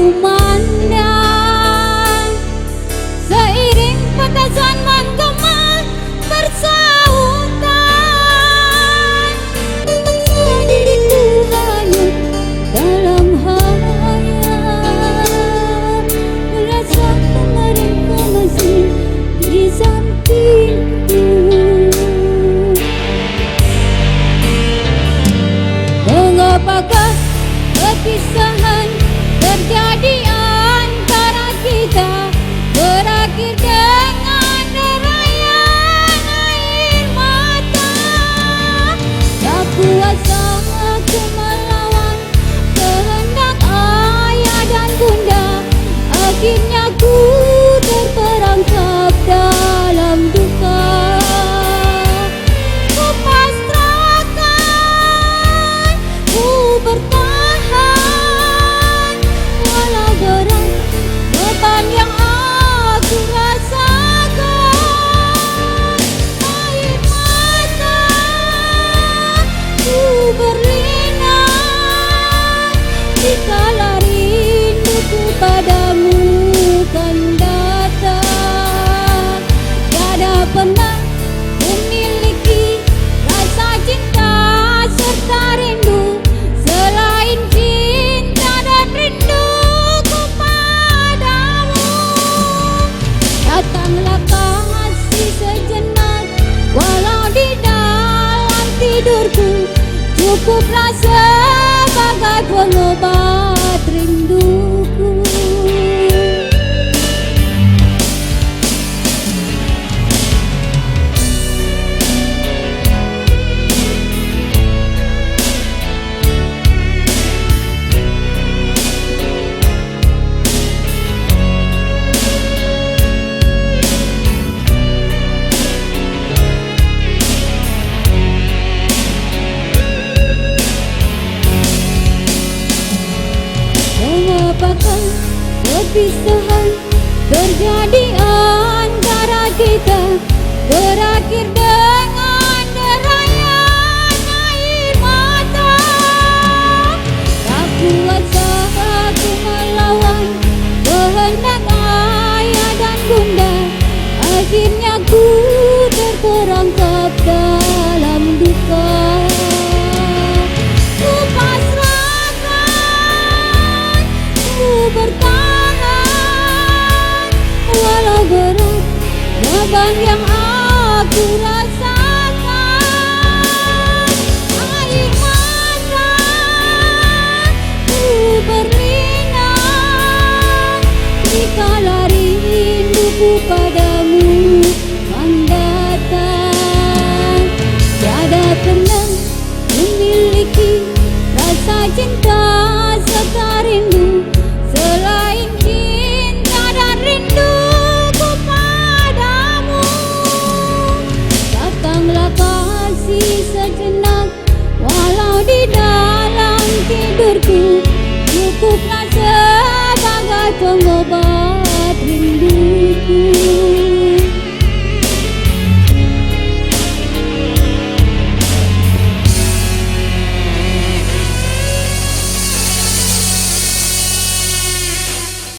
kumandang, seiring petasan menggema bersautan. Memaksa diriku hanyut dalam hayal, merasa mereka masih di sampingku. Mengapakah perpisahan terjadi antara kita, berakhir dengan derayan air mata? Tak kuasa aku melawan kehendak ayah dan bunda, akhirnya ku terperangkap dalam duka. Ku pasrahkan, ku bertahan, walau berat beban yang aku rasakan. Air mata ku berlinang, dikala rinduku padamu kan datang. Tiada pernah memiliki rasa cinta serta rindu selain cinta dan rinduku padamu. Datanglah kasih sejenak, walau di dalam tidurku, cukuplah sebagai pengobat rinduku. Mengapakah perpisahan terjadi antara kita, berakhir dengan derayan air mata? Tak kuasa aku melawan kehendak ayah dan bunda, akhirnya ku terperangkap dalam duka. Ku pasrahkan, ku bertahan, walau berat beban yang aku rasakan. Air mata ku berlinang, dikala rinduku padamu kan datang. Tiada pernah memiliki rasa cinta serta rindu selain cinta dan rinduku padamu. Datanglah kasih sejenak, walau di dalam tidurku, cukuplah sebagai pengobat